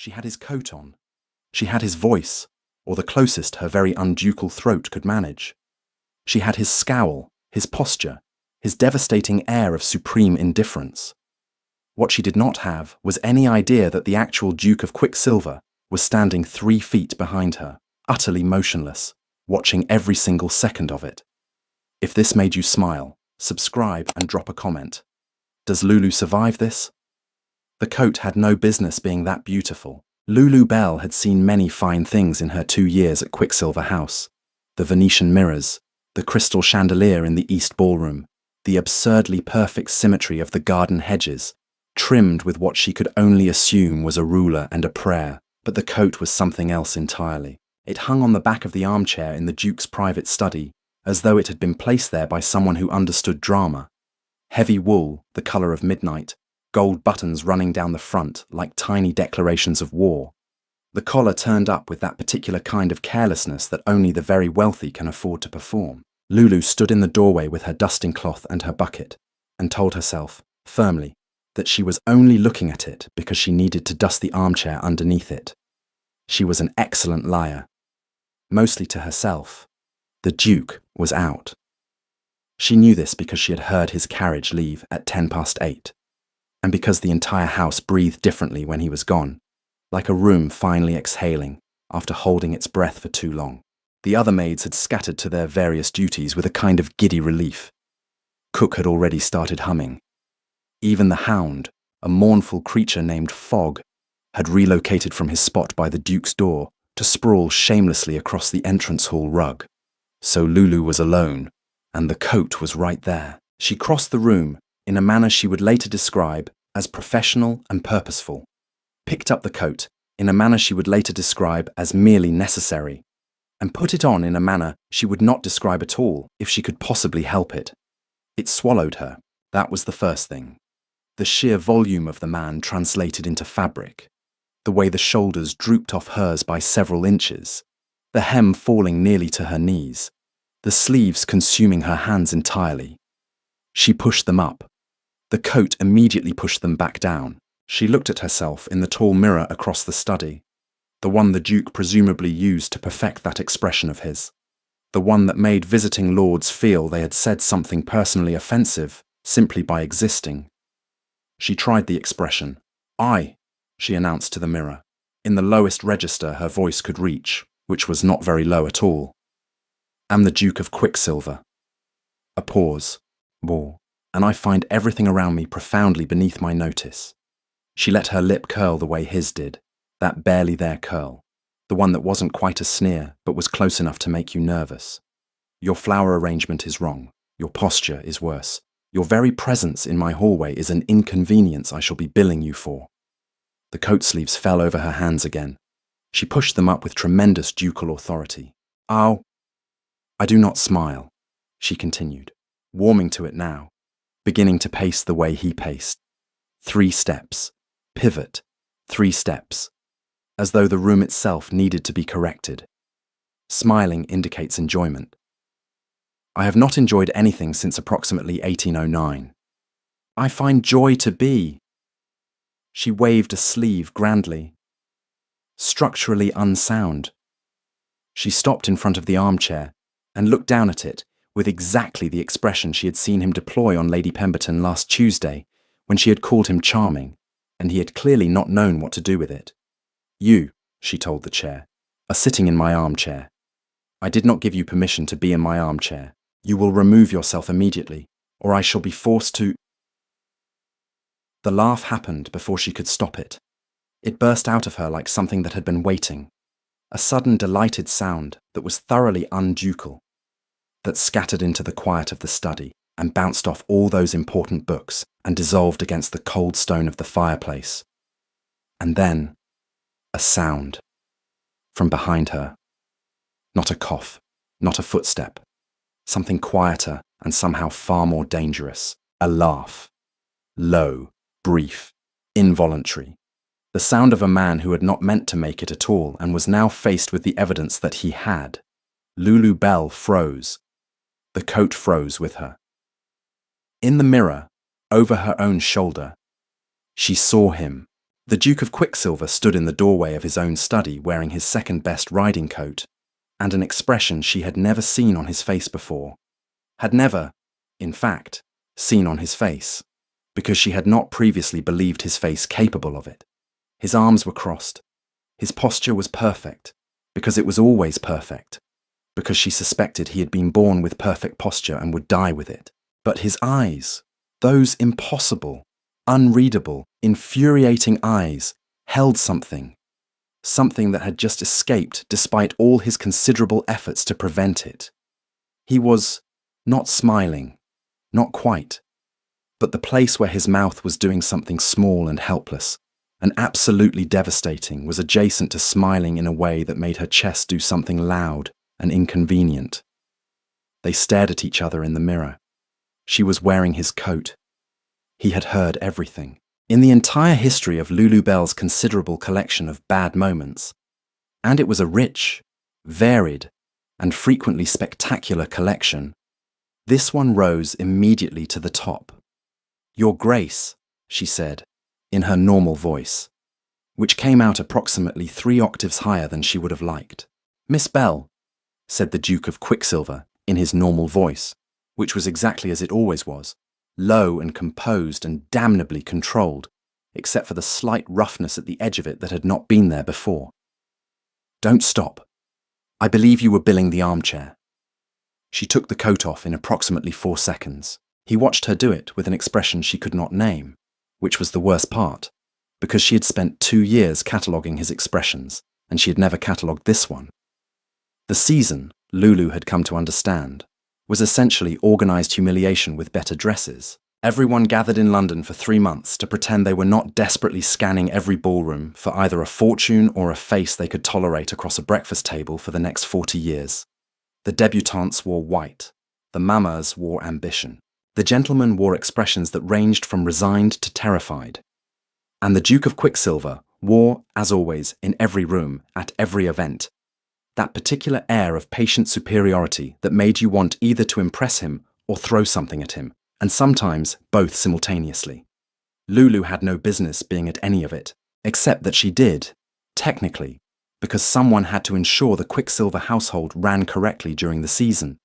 She had his coat on. She had his voice, or the closest her very unducal throat could manage. She had his scowl, his posture, his devastating air of supreme indifference. What she did not have was any idea that the actual Duke of Quicksilver was standing 3 feet behind her, utterly motionless, watching every single second of it. If this made you smile, subscribe and drop a comment. Does Lulu survive this? The coat had no business being that beautiful. Lulu Bell had seen many fine things in her 2 years at Quicksilver House. The Venetian mirrors, the crystal chandelier in the East Ballroom, the absurdly perfect symmetry of the garden hedges, trimmed with what she could only assume was a ruler and a prayer. But the coat was something else entirely. It hung on the back of the armchair in the Duke's private study, as though it had been placed there by someone who understood drama. Heavy wool, the colour of midnight, gold buttons running down the front like tiny declarations of war. The collar turned up with that particular kind of carelessness that only the very wealthy can afford to perform. Lulu stood in the doorway with her dusting cloth and her bucket, and told herself, firmly, that she was only looking at it because she needed to dust the armchair underneath it. She was an excellent liar. Mostly to herself. The Duke was out. She knew this because she had heard his carriage leave at 8:10, and because the entire house breathed differently when he was gone, like a room finally exhaling after holding its breath for too long. The other maids had scattered to their various duties with a kind of giddy relief. Cook had already started humming. Even the hound, a mournful creature named Fogg, had relocated from his spot by the Duke's door to sprawl shamelessly across the entrance hall rug. So Lulu was alone, and the coat was right there. She crossed the room in a manner she would later describe as professional and purposeful, picked up the coat in a manner she would later describe as merely necessary, and put it on in a manner she would not describe at all if she could possibly help it. It swallowed her. That was the first thing. The sheer volume of the man translated into fabric, the way the shoulders drooped off hers by several inches, the hem falling nearly to her knees, the sleeves consuming her hands entirely. She pushed them up. The coat immediately pushed them back down. She looked at herself in the tall mirror across the study, the one the Duke presumably used to perfect that expression of his, the one that made visiting lords feel they had said something personally offensive simply by existing. She tried the expression. "I," she announced to the mirror, in the lowest register her voice could reach, which was not very low at all. "Am the Duke of Quicksilver." A pause. More. "And I find everything around me profoundly beneath my notice." She let her lip curl the way his did, that barely there curl, the one that wasn't quite a sneer but was close enough to make you nervous. "Your flower arrangement is wrong. Your posture is worse. Your very presence in my hallway is an inconvenience I shall be billing you for." The coat sleeves fell over her hands again. She pushed them up with tremendous ducal authority. "Oh, I do not smile," she continued, warming to it now, beginning to pace the way he paced. 3 steps, pivot, 3 steps, as though the room itself needed to be corrected. Smiling indicates enjoyment. "I have not enjoyed anything since approximately 1809. I find joy to be..." She waved a sleeve grandly. "Structurally unsound." She stopped in front of the armchair and looked down at it with exactly the expression she had seen him deploy on Lady Pemberton last Tuesday when she had called him charming, and he had clearly not known what to do with it. "You," she told the chair, "are sitting in my armchair. I did not give you permission to be in my armchair. You will remove yourself immediately, or I shall be forced to..." The laugh happened before she could stop it. It burst out of her like something that had been waiting, a sudden delighted sound that was thoroughly unducal, that scattered into the quiet of the study and bounced off all those important books and dissolved against the cold stone of the fireplace. And then, a sound. From behind her. Not a cough, not a footstep. Something quieter and somehow far more dangerous. A laugh. Low, brief, involuntary. The sound of a man who had not meant to make it at all and was now faced with the evidence that he had. Lulu Bell froze. The coat froze with her. In the mirror, over her own shoulder, she saw him, The Duke of Quicksilver stood in the doorway of his own study wearing his second-best riding coat, and an expression she had never seen on his face before. Had never, in fact, seen on his face, because she had not previously believed his face capable of it. His arms were crossed. His posture was perfect, because it was always perfect, because she suspected he had been born with perfect posture and would die with it. But his eyes, those impossible, unreadable, infuriating eyes, held something that had just escaped despite all his considerable efforts to prevent it. He was not smiling, not quite, but the place where his mouth was doing something small and helpless, and absolutely devastating, was adjacent to smiling in a way that made her chest do something loud and inconvenient. They stared at each other in the mirror. She was wearing his coat. He had heard everything. In the entire history of Lulu Bell's considerable collection of bad moments, and it was a rich, varied, and frequently spectacular collection, this one rose immediately to the top. "Your Grace," she said, in her normal voice, which came out approximately 3 octaves higher than she would have liked. "Miss Bell," said the Duke of Quicksilver in his normal voice, which was exactly as it always was, low and composed and damnably controlled, except for the slight roughness at the edge of it that had not been there before. "Don't stop. I believe you were billing the armchair." She took the coat off in approximately 4 seconds. He watched her do it with an expression she could not name, which was the worst part, because she had spent 2 years cataloguing his expressions, and she had never catalogued this one. The season, Lulu had come to understand, was essentially organised humiliation with better dresses. Everyone gathered in London for 3 months to pretend they were not desperately scanning every ballroom for either a fortune or a face they could tolerate across a breakfast table for the next 40 years. The debutantes wore white. The mamas wore ambition. The gentlemen wore expressions that ranged from resigned to terrified. And the Duke of Quicksilver wore, as always, in every room, at every event, that particular air of patient superiority that made you want either to impress him or throw something at him, and sometimes both simultaneously. Lulu had no business being at any of it, except that she did, technically, because someone had to ensure the Quicksilver household ran correctly during the season,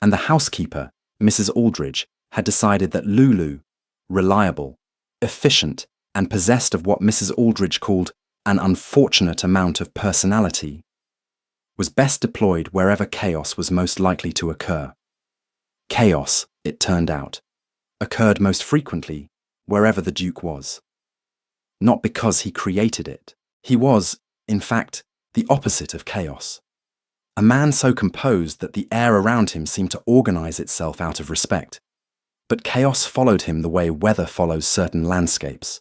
and the housekeeper, Mrs. Aldridge, had decided that Lulu, reliable, efficient, and possessed of what Mrs. Aldridge called an unfortunate amount of personality, was best deployed wherever chaos was most likely to occur. Chaos, it turned out, occurred most frequently wherever the Duke was. Not because he created it. He was, in fact, the opposite of chaos. A man so composed that the air around him seemed to organise itself out of respect. But chaos followed him the way weather follows certain landscapes.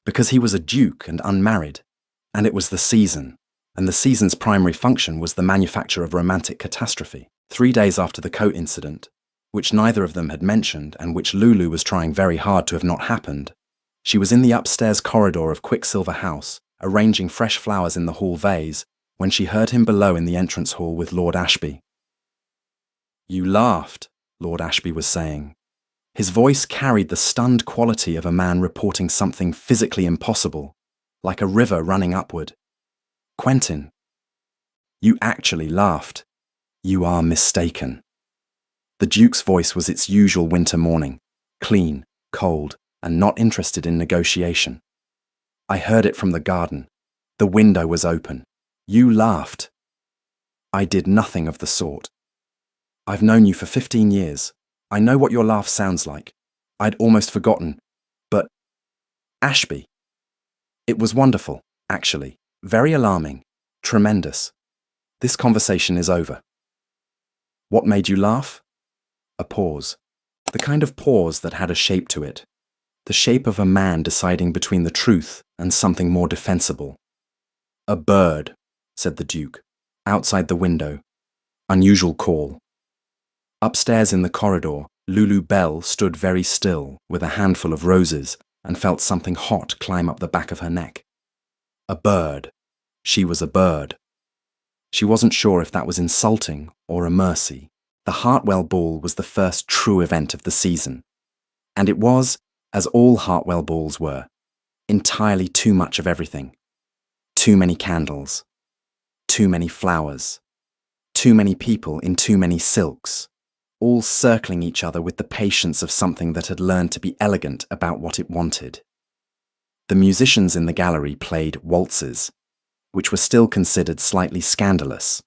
Because he was a duke and unmarried, and it was the season, and the season's primary function was the manufacture of romantic catastrophe. 3 days after the coat incident, which neither of them had mentioned and which Lulu was trying very hard to have not happened, she was in the upstairs corridor of Quicksilver House, arranging fresh flowers in the hall vase, when she heard him below in the entrance hall with Lord Ashby. "You laughed," Lord Ashby was saying. His voice carried the stunned quality of a man reporting something physically impossible, like a river running upward. "Quentin, you actually laughed. You are mistaken." The Duke's voice was its usual winter morning, clean, cold, and not interested in negotiation. "I heard it from the garden. The window was open. You laughed." "I did nothing of the sort. I've known you for 15 years. I know what your laugh sounds like. I'd almost forgotten. But, Ashby, it was wonderful, actually. Very alarming. Tremendous. This conversation is over." "What made you laugh?" A pause. The kind of pause that had a shape to it. The shape of a man deciding between the truth and something more defensible. "A bird," said the Duke, outside the window. Unusual call. Upstairs in the corridor, Lulu Bell stood very still with a handful of roses and felt something hot climb up the back of her neck. A bird. She was a bird. She wasn't sure if that was insulting or a mercy. The Hartwell Ball was the first true event of the season. And it was, as all Hartwell Balls were, Entirely too much of everything. Too many candles. Too many flowers. Too many people in too many silks, all circling each other with the patience of something that had learned to be elegant about what it wanted. The musicians in the gallery played waltzes, which were still considered slightly scandalous,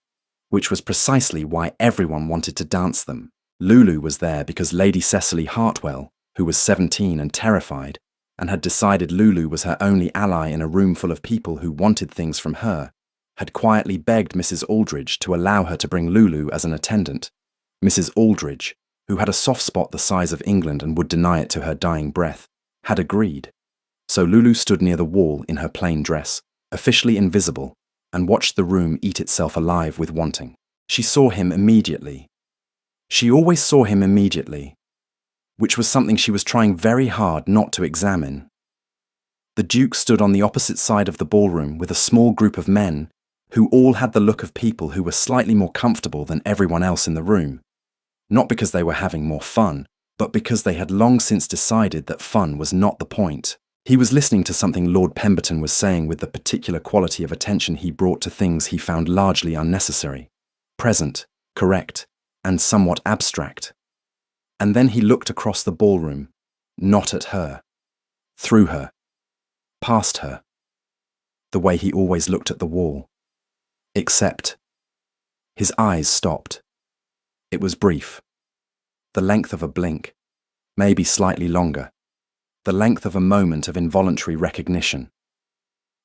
which was precisely why everyone wanted to dance them. Lulu was there because Lady Cecily Hartwell, who was 17 and terrified, and had decided Lulu was her only ally in a room full of people who wanted things from her, had quietly begged Mrs. Aldridge to allow her to bring Lulu as an attendant. Mrs. Aldridge, who had a soft spot the size of England and would deny it to her dying breath, had agreed. So Lulu stood near the wall in her plain dress, officially invisible, and watched the room eat itself alive with wanting. She saw him immediately. She always saw him immediately, which was something she was trying very hard not to examine. The Duke stood on the opposite side of the ballroom with a small group of men who all had the look of people who were slightly more comfortable than everyone else in the room, not because they were having more fun, but because they had long since decided that fun was not the point. He was listening to something Lord Pemberton was saying with the particular quality of attention he brought to things he found largely unnecessary, present, correct, and somewhat abstract. And then he looked across the ballroom, not at her, through her, past her, the way he always looked at the wall. Except, his eyes stopped. It was brief, the length of a blink, maybe slightly longer, the length of a moment of involuntary recognition.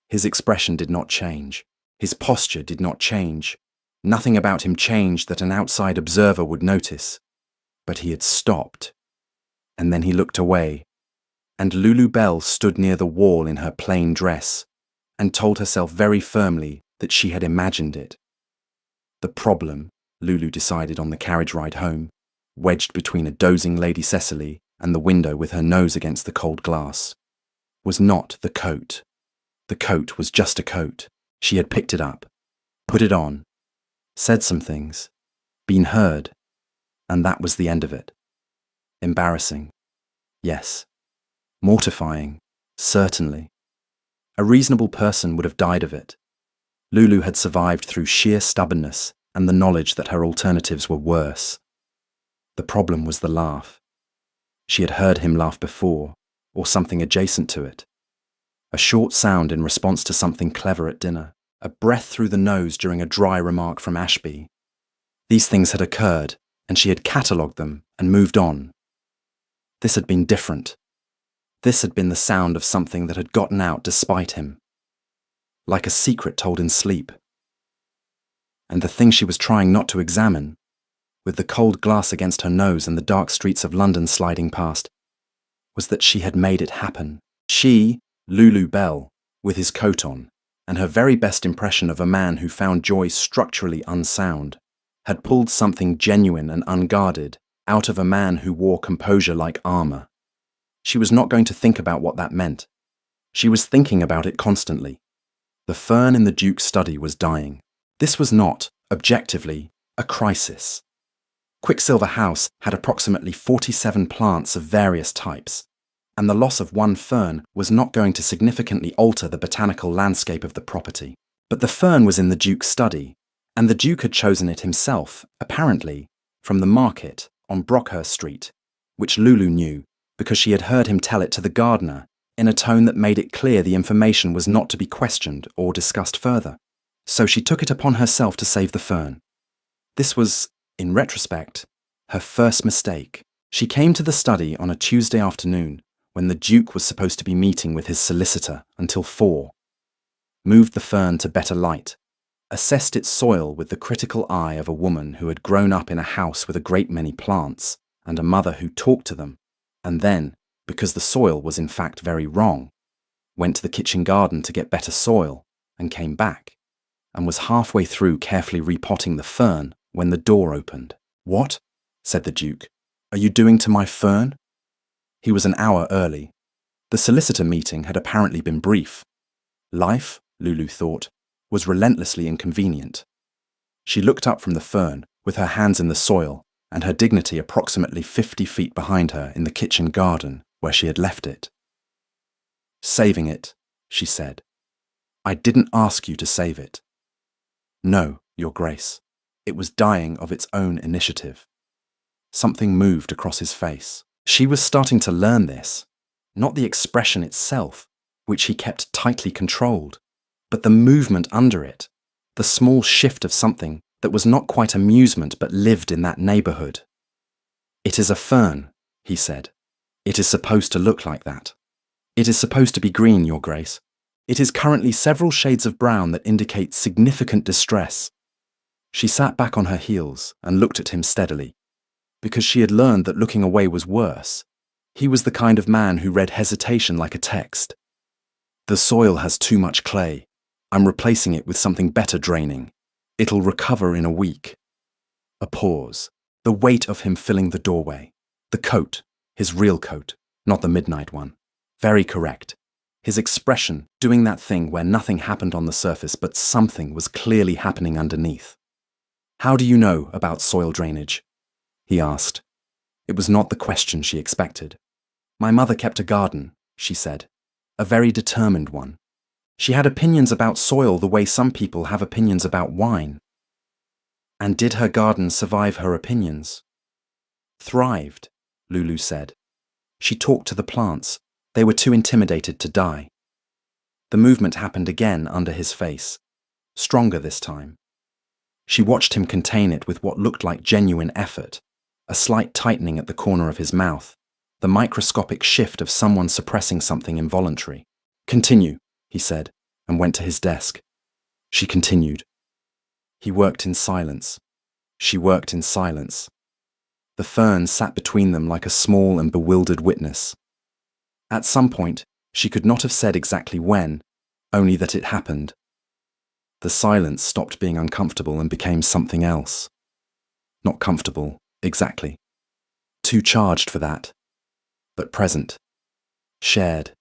His expression did not change. His posture did not change. Nothing about him changed that an outside observer would notice. But he had stopped. And then he looked away, and Lulu Bell stood near the wall in her plain dress, and told herself very firmly that she had imagined it. The problem, Lulu decided on the carriage ride home, wedged between a dozing Lady Cecily and the window with her nose against the cold glass, was not the coat. The coat was just a coat. She had picked it up, put it on, said some things, been heard, and that was the end of it. Embarrassing, yes. Mortifying, certainly. A reasonable person would have died of it. Lulu had survived through sheer stubbornness and the knowledge that her alternatives were worse. The problem was the laugh. She had heard him laugh before, or something adjacent to it. A short sound in response to something clever at dinner, a breath through the nose during a dry remark from Ashby. These things had occurred, and she had catalogued them and moved on. This had been different. This had been the sound of something that had gotten out despite him, like a secret told in sleep. And the thing she was trying not to examine, with the cold glass against her nose and the dark streets of London sliding past, was that she had made it happen. She, Lulu Bell, with his coat on, and her very best impression of a man who found joy structurally unsound, had pulled something genuine and unguarded out of a man who wore composure like armour. She was not going to think about what that meant. She was thinking about it constantly. The fern in the Duke's study was dying. This was not, objectively, a crisis. Quicksilver House had approximately 47 plants of various types, and the loss of one fern was not going to significantly alter the botanical landscape of the property. But the fern was in the Duke's study, and the Duke had chosen it himself, apparently, from the market on Brockhurst Street, which Lulu knew, because she had heard him tell it to the gardener in a tone that made it clear the information was not to be questioned or discussed further. So she took it upon herself to save the fern. This was, in retrospect, her first mistake. She came to the study on a Tuesday afternoon when the Duke was supposed to be meeting with his solicitor until 4, moved the fern to better light, assessed its soil with the critical eye of a woman who had grown up in a house with a great many plants and a mother who talked to them, and then, because the soil was in fact very wrong, went to the kitchen garden to get better soil and came back, and was halfway through carefully repotting the fern when the door opened. "What?" said the Duke. "Are you doing to my fern?" He was an hour early. The solicitor meeting had apparently been brief. Life, Lulu thought, was relentlessly inconvenient. She looked up from the fern, with her hands in the soil, and her dignity approximately 50 feet behind her in the kitchen garden where she had left it. Saving it, she said. I didn't ask you to save it. No, Your Grace. It was dying of its own initiative. Something moved across his face. She was starting to learn this, not the expression itself, which he kept tightly controlled, but the movement under it, the small shift of something that was not quite amusement but lived in that neighborhood. It is a fern, he said. It is supposed to look like that. It is supposed to be green, Your Grace. It is currently several shades of brown that indicate significant distress. She sat back on her heels and looked at him steadily, because she had learned that looking away was worse. He was the kind of man who read hesitation like a text. The soil has too much clay. I'm replacing it with something better draining. It'll recover in a week. A pause. The weight of him filling the doorway. The coat, his real coat, not the midnight one. Very correct. His expression, doing that thing where nothing happened on the surface but something was clearly happening underneath. How do you know about soil drainage? He asked. It was not the question she expected. My mother kept a garden, she said. A very determined one. She had opinions about soil the way some people have opinions about wine. And did her garden survive her opinions? Thrived, Lulu said. She talked to the plants. They were too intimidated to die. The movement happened again under his face, stronger this time. She watched him contain it with what looked like genuine effort, a slight tightening at the corner of his mouth, the microscopic shift of someone suppressing something involuntary. Continue, he said, and went to his desk. She continued. He worked in silence. She worked in silence. The fern sat between them like a small and bewildered witness. At some point, she could not have said exactly when, only that it happened. The silence stopped being uncomfortable and became something else. Not comfortable, exactly. Too charged for that. But present. Shared.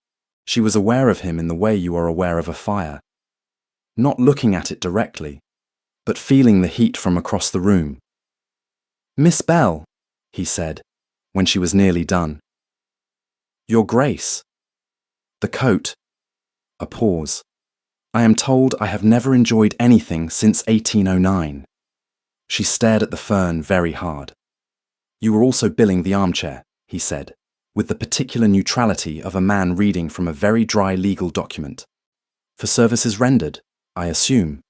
She was aware of him in the way you are aware of a fire. Not looking at it directly, but feeling the heat from across the room. Miss Bell, he said, when she was nearly done. Your Grace. The coat. A pause. I am told I have never enjoyed anything since 1809. She stared at the fern very hard. You were also billing the armchair, he said, with the particular neutrality of a man reading from a very dry legal document. For services rendered, I assume.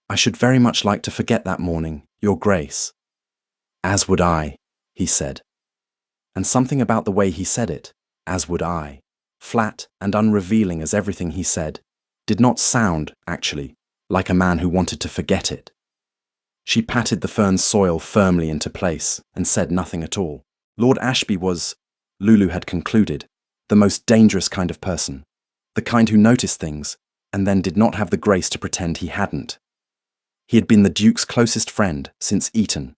I should very much like to forget that morning, Your Grace. As would I, he said. And something about the way he said it, as would I, flat and unrevealing as everything he said, did not sound, actually, like a man who wanted to forget it. She patted the fern's soil firmly into place and said nothing at all. Lord Ashby was, Lulu had concluded, the most dangerous kind of person, the kind who noticed things and then did not have the grace to pretend he hadn't. He had been the Duke's closest friend since Eton,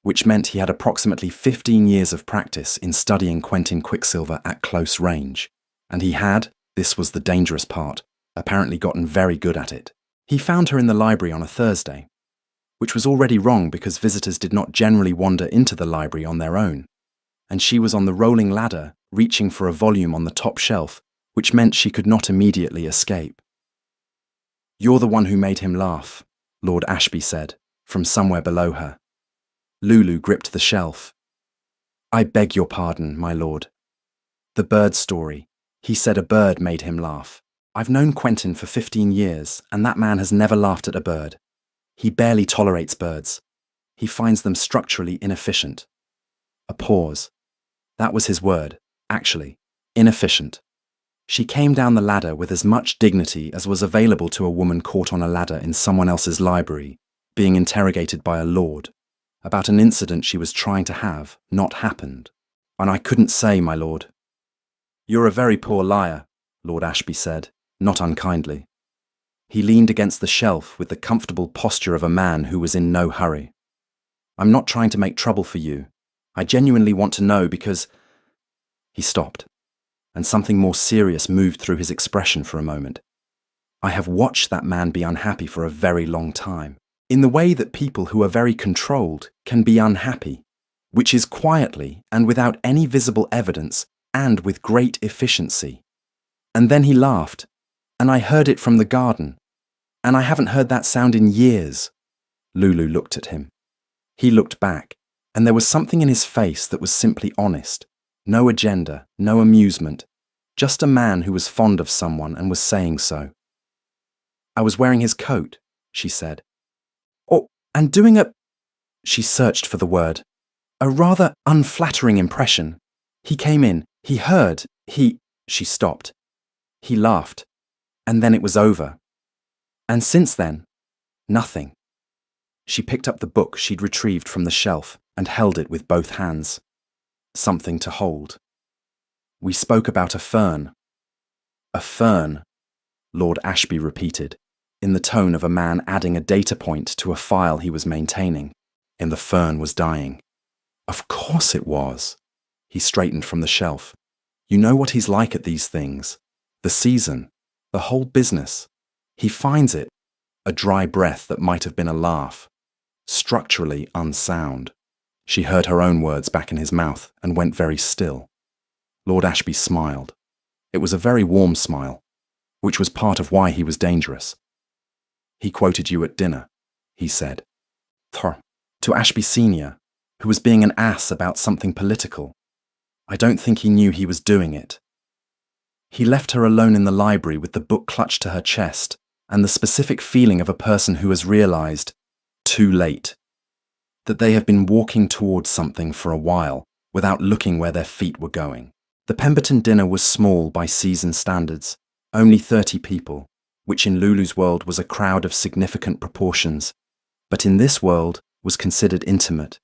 which meant he had approximately 15 years of practice in studying Quentin Quicksilver at close range, and he had, this was the dangerous part, apparently gotten very good at it. He found her in the library on a Thursday, which was already wrong because visitors did not generally wander into the library on their own, and she was on the rolling ladder reaching for a volume on the top shelf, which meant she could not immediately escape. You're the one who made him laugh, Lord Ashby said, from somewhere below her. Lulu gripped the shelf. I beg your pardon, my lord. The bird story. He said a bird made him laugh. I've known Quentin for 15 years, and that man has never laughed at a bird. He barely tolerates birds. He finds them structurally inefficient. A pause. That was his word, actually. Inefficient. She came down the ladder with as much dignity as was available to a woman caught on a ladder in someone else's library, being interrogated by a lord, about an incident she was trying to have not happened. And I couldn't say, my lord. You're a very poor liar, Lord Ashby said, not unkindly. He leaned against the shelf with the comfortable posture of a man who was in no hurry. I'm not trying to make trouble for you. I genuinely want to know because... He stopped, and something more serious moved through his expression for a moment. I have watched that man be unhappy for a very long time, in the way that people who are very controlled can be unhappy, which is quietly and without any visible evidence and with great efficiency. And then he laughed, and I heard it from the garden. And I haven't heard that sound in years. Lulu looked at him. He looked back, and there was something in his face that was simply honest. No agenda, no amusement, just a man who was fond of someone and was saying so. I was wearing his coat, she said. Oh, and doing a... She searched for the word. A rather unflattering impression. He came in, he heard, She stopped. He laughed, and then it was over. And since then, nothing. She picked up the book she'd retrieved from the shelf and held it with both hands. Something to hold. We spoke about a fern. A fern, Lord Ashby repeated, in the tone of a man adding a data point to a file he was maintaining. And the fern was dying. Of course it was. He straightened from the shelf. You know what he's like at these things. The season, the whole business. He finds it, a dry breath that might have been a laugh, structurally unsound. She heard her own words back in his mouth and went very still. Lord Ashby smiled. It was a very warm smile, which was part of why he was dangerous. He quoted you at dinner, he said. To Ashby Sr., who was being an ass about something political. I don't think he knew he was doing it. He left her alone in the library with the book clutched to her chest and the specific feeling of a person who has realized, too late, that they have been walking towards something for a while without looking where their feet were going. The Pemberton dinner was small by season standards, only 30 people, which in Lulu's world was a crowd of significant proportions, but in this world was considered intimate.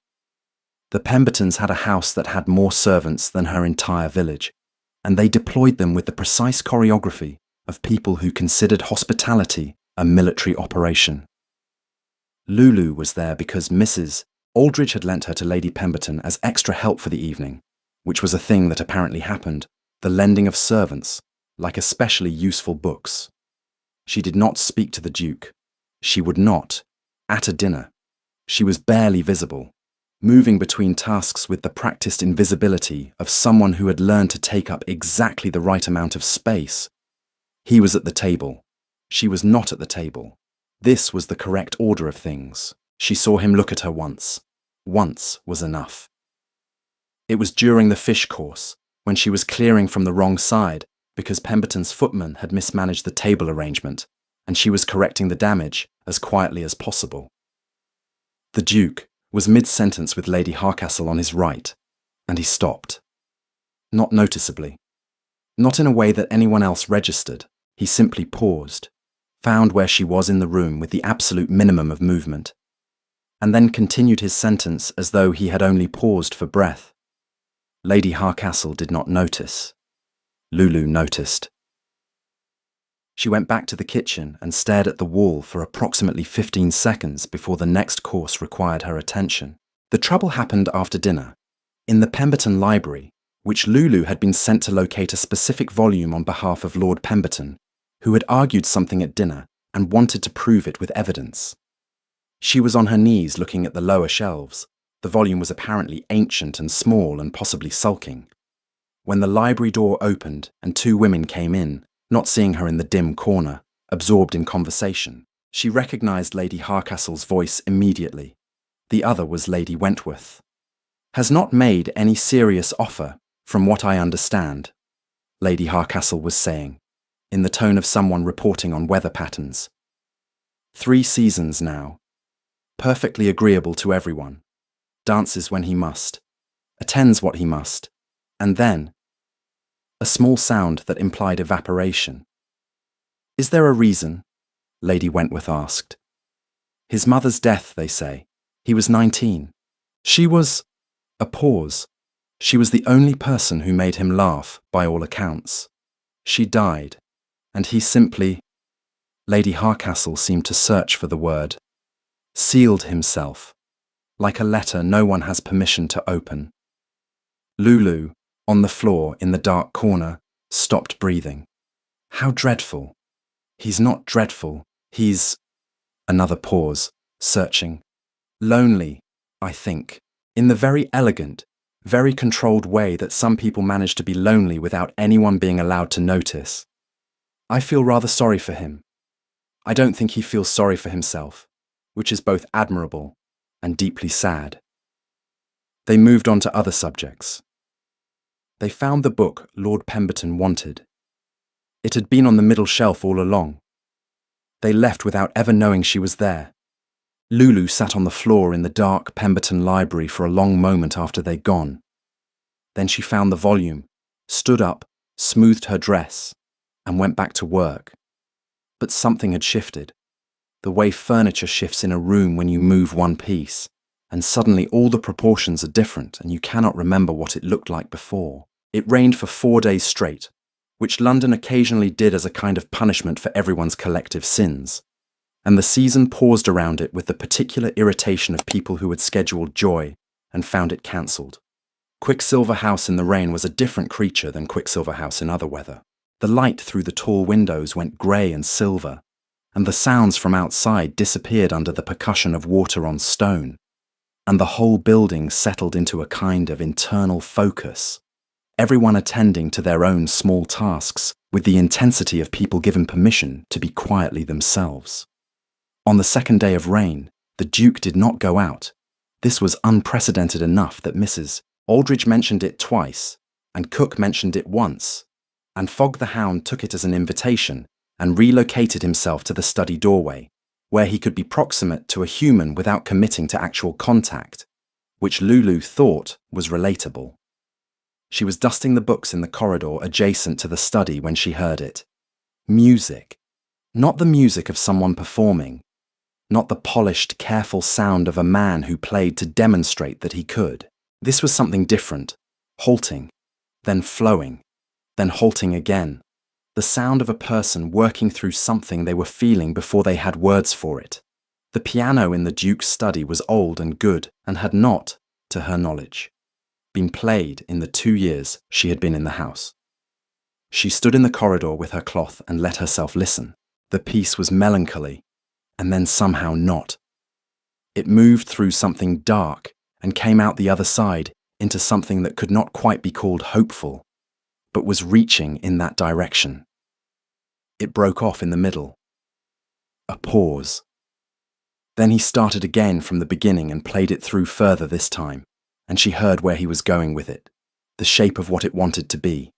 The Pembertons had a house that had more servants than her entire village, and they deployed them with the precise choreography of people who considered hospitality a military operation. Lulu was there because Mrs. Aldridge had lent her to Lady Pemberton as extra help for the evening, which was a thing that apparently happened, the lending of servants, like especially useful books. She did not speak to the Duke. She would not, at a dinner. She was barely visible, moving between tasks with the practiced invisibility of someone who had learned to take up exactly the right amount of space. He was at the table. She was not at the table. This was the correct order of things. She saw him look at her once. Once was enough. It was during the fish course, when she was clearing from the wrong side because Pemberton's footman had mismanaged the table arrangement, and she was correcting the damage as quietly as possible. The Duke was mid-sentence with Lady Harcastle on his right, and he stopped. Not noticeably. Not in a way that anyone else registered. He simply paused, found where she was in the room with the absolute minimum of movement, and then continued his sentence as though he had only paused for breath. Lady Harcastle did not notice. Lulu noticed. She went back to the kitchen and stared at the wall for approximately 15 seconds before the next course required her attention. The trouble happened after dinner, in the Pemberton Library, which Lulu had been sent to locate a specific volume on behalf of Lord Pemberton, who had argued something at dinner and wanted to prove it with evidence. She was on her knees looking at the lower shelves. The volume was apparently ancient and small and possibly sulking. When the library door opened and two women came in, not seeing her in the dim corner, absorbed in conversation, she recognized Lady Harcastle's voice immediately. The other was Lady Wentworth. Has not made any serious offer, from what I understand, Lady Harcastle was saying, in the tone of someone reporting on weather patterns. 3 seasons now. Perfectly agreeable to everyone. Dances when he must. Attends what he must. And then, a small sound that implied evaporation. Is there a reason? Lady Wentworth asked. His mother's death, they say. He was 19. She was... A pause. She was the only person who made him laugh, by all accounts. She died, and he simply... Lady Harcastle seemed to search for the word. Sealed himself, like a letter no one has permission to open. Lulu, on the floor in the dark corner, stopped breathing. How dreadful. He's not dreadful, he's... Another pause, searching. Lonely, I think, in the very elegant, very controlled way that some people manage to be lonely without anyone being allowed to notice. I feel rather sorry for him. I don't think he feels sorry for himself, which is both admirable and deeply sad. They moved on to other subjects. They found the book Lord Pemberton wanted. It had been on the middle shelf all along. They left without ever knowing she was there. Lulu sat on the floor in the dark Pemberton library for a long moment after they'd gone. Then she found the volume, stood up, smoothed her dress, and went back to work. But something had shifted. The way furniture shifts in a room when you move one piece, and suddenly all the proportions are different and you cannot remember what it looked like before. It rained for 4 days straight, which London occasionally did as a kind of punishment for everyone's collective sins. And the season paused around it with the particular irritation of people who had scheduled joy and found it cancelled. Quicksilver House in the rain was a different creature than Quicksilver House in other weather. The light through the tall windows went grey and silver, and the sounds from outside disappeared under the percussion of water on stone, and the whole building settled into a kind of internal focus, everyone attending to their own small tasks with the intensity of people given permission to be quietly themselves. On the second day of rain, the Duke did not go out. This was unprecedented enough that Mrs. Aldridge mentioned it twice, and Cook mentioned it once, and Fogg the Hound took it as an invitation and relocated himself to the study doorway, where he could be proximate to a human without committing to actual contact, which Lulu thought was relatable. She was dusting the books in the corridor adjacent to the study when she heard it. Music. Not the music of someone performing. Not the polished, careful sound of a man who played to demonstrate that he could. This was something different, halting, then flowing, then halting again. The sound of a person working through something they were feeling before they had words for it. The piano in the Duke's study was old and good and had not, to her knowledge, been played in the 2 years she had been in the house. She stood in the corridor with her cloth and let herself listen. The piece was melancholy, and then somehow not. It moved through something dark and came out the other side into something that could not quite be called hopeful, but was reaching in that direction. It broke off in the middle. A pause. Then he started again from the beginning and played it through further this time, and she heard where he was going with it, the shape of what it wanted to be.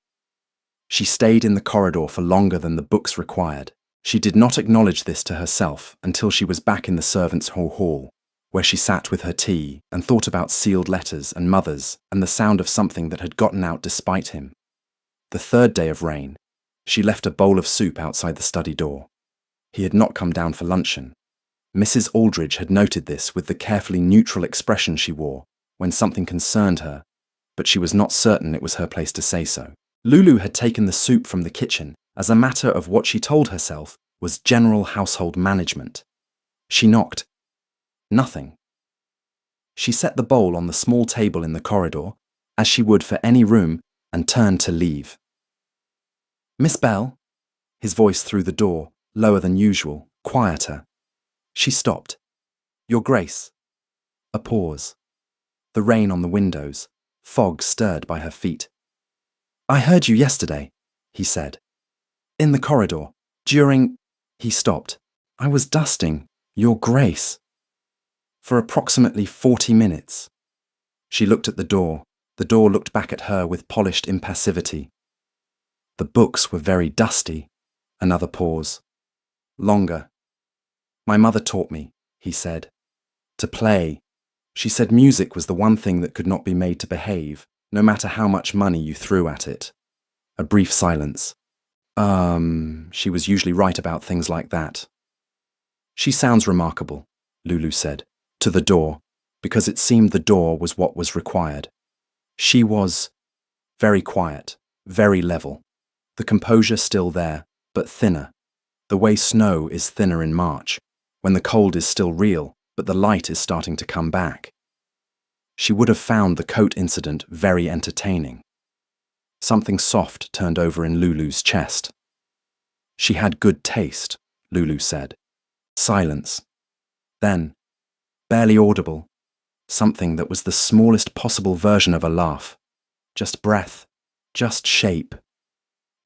She stayed in the corridor for longer than the books required. She did not acknowledge this to herself until she was back in the servants' hall, where she sat with her tea and thought about sealed letters and mothers and the sound of something that had gotten out despite him. The third day of rain, she left a bowl of soup outside the study door. He had not come down for luncheon. Mrs. Aldridge had noted this with the carefully neutral expression she wore when something concerned her, but she was not certain it was her place to say so. Lulu had taken the soup from the kitchen as a matter of what she told herself was general household management. She knocked. Nothing. She set the bowl on the small table in the corridor, as she would for any room, and turned to leave. "Miss Bell?" His voice through the door, lower than usual, quieter. She stopped. "Your Grace." A pause. The rain on the windows, fog stirred by her feet. "I heard you yesterday," he said. "In the corridor, during—" He stopped. "I was dusting, Your Grace." For approximately 40 minutes. She looked at the door. The door looked back at her with polished impassivity. The books were very dusty. Another pause. Longer. "My mother taught me," he said, "to play. She said music was the one thing that could not be made to behave, no matter how much money you threw at it." A brief silence. She was usually right about things like that." "She sounds remarkable," Lulu said, to the door, because it seemed the door was what was required. She was very quiet, very level, the composure still there, but thinner, the way snow is thinner in March, when the cold is still real, but the light is starting to come back. She would have found the coat incident very entertaining. Something soft turned over in Lulu's chest. She had good taste, Lulu said. Silence. Then, barely audible, something that was the smallest possible version of a laugh. Just breath, just shape.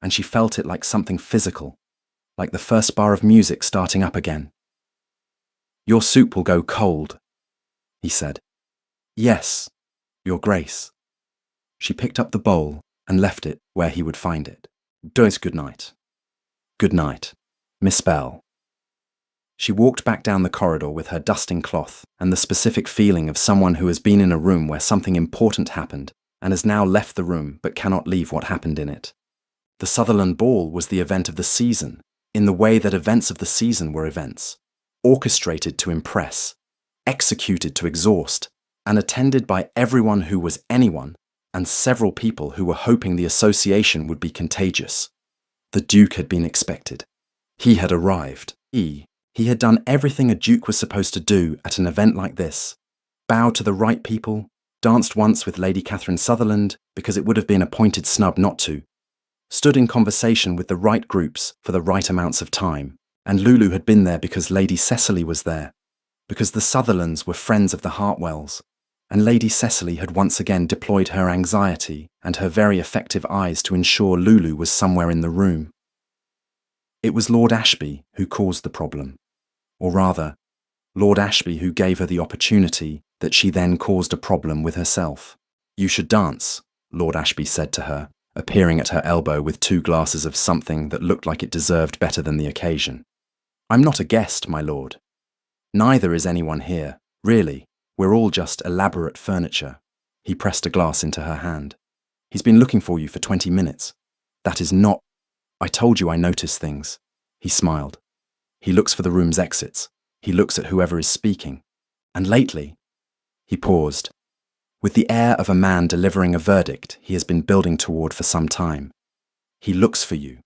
And she felt it like something physical, like the first bar of music starting up again. "Your soup will go cold," he said. "Yes, Your Grace." She picked up the bowl and left it where he would find it. Good night. Good night, Miss Bell. She walked back down the corridor with her dusting cloth and the specific feeling of someone who has been in a room where something important happened and has now left the room but cannot leave what happened in it. The Sutherland Ball was the event of the season, in the way that events of the season were events, orchestrated to impress, executed to exhaust, and attended by everyone who was anyone, and several people who were hoping the association would be contagious. The Duke had been expected. He had arrived. He had done everything a Duke was supposed to do at an event like this. Bowed to the right people, danced once with Lady Catherine Sutherland because it would have been a pointed snub not to, stood in conversation with the right groups for the right amounts of time, and Lulu had been there because Lady Cecily was there, because the Sutherlands were friends of the Hartwells, and Lady Cecily had once again deployed her anxiety and her very effective eyes to ensure Lulu was somewhere in the room. It was Lord Ashby who caused the problem, or rather, Lord Ashby who gave her the opportunity that she then caused a problem with herself. "You should dance," Lord Ashby said to her, appearing at her elbow with 2 glasses of something that looked like it deserved better than the occasion. "I'm not a guest, my lord. Neither is anyone here, really. We're all just elaborate furniture." He pressed a glass into her hand. "He's been looking for you for 20 minutes. That is not... I told you I notice things." He smiled. "He looks for the room's exits. He looks at whoever is speaking. And lately..." He paused. With the air of a man delivering a verdict he has been building toward for some time. "He looks for you.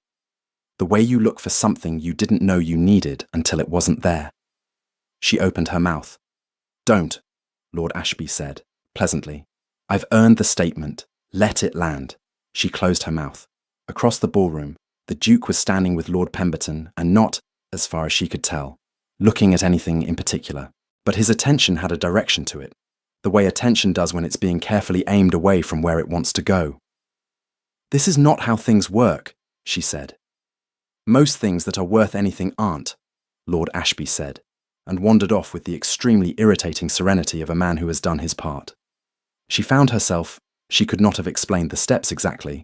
The way you look for something you didn't know you needed until it wasn't there." She opened her mouth. "Don't," Lord Ashby said, pleasantly. "I've earned the statement. Let it land." She closed her mouth. Across the ballroom, the Duke was standing with Lord Pemberton and not, as far as she could tell, looking at anything in particular. But his attention had a direction to it, the way attention does when it's being carefully aimed away from where it wants to go. "This is not how things work," she said. "Most things that are worth anything aren't," Lord Ashby said, and wandered off with the extremely irritating serenity of a man who has done his part. She found herself, she could not have explained the steps exactly,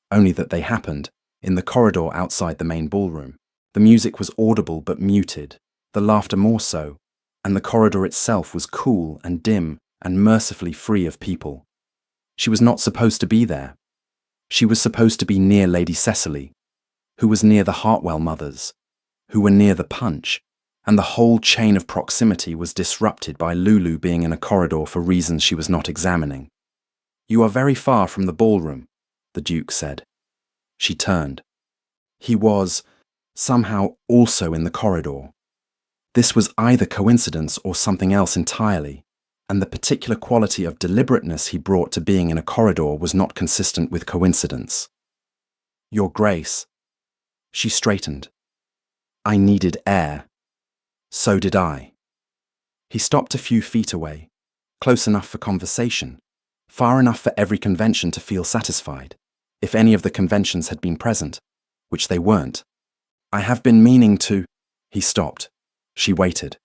only that they happened, in the corridor outside the main ballroom. The music was audible but muted, the laughter more so, and the corridor itself was cool and dim and mercifully free of people. She was not supposed to be there. She was supposed to be near Lady Cecily, who was near the Hartwell mothers, who were near the punch, and the whole chain of proximity was disrupted by Lulu being in a corridor for reasons she was not examining. "You are very far from the ballroom," the Duke said. She turned. He was, somehow, also in the corridor. This was either coincidence or something else entirely, and the particular quality of deliberateness he brought to being in a corridor was not consistent with coincidence. "Your Grace." She straightened. "I needed air. So did I." He stopped a few feet away, close enough for conversation, far enough for every convention to feel satisfied, if any of the conventions had been present, which they weren't. "I have been meaning to..." He stopped. She waited.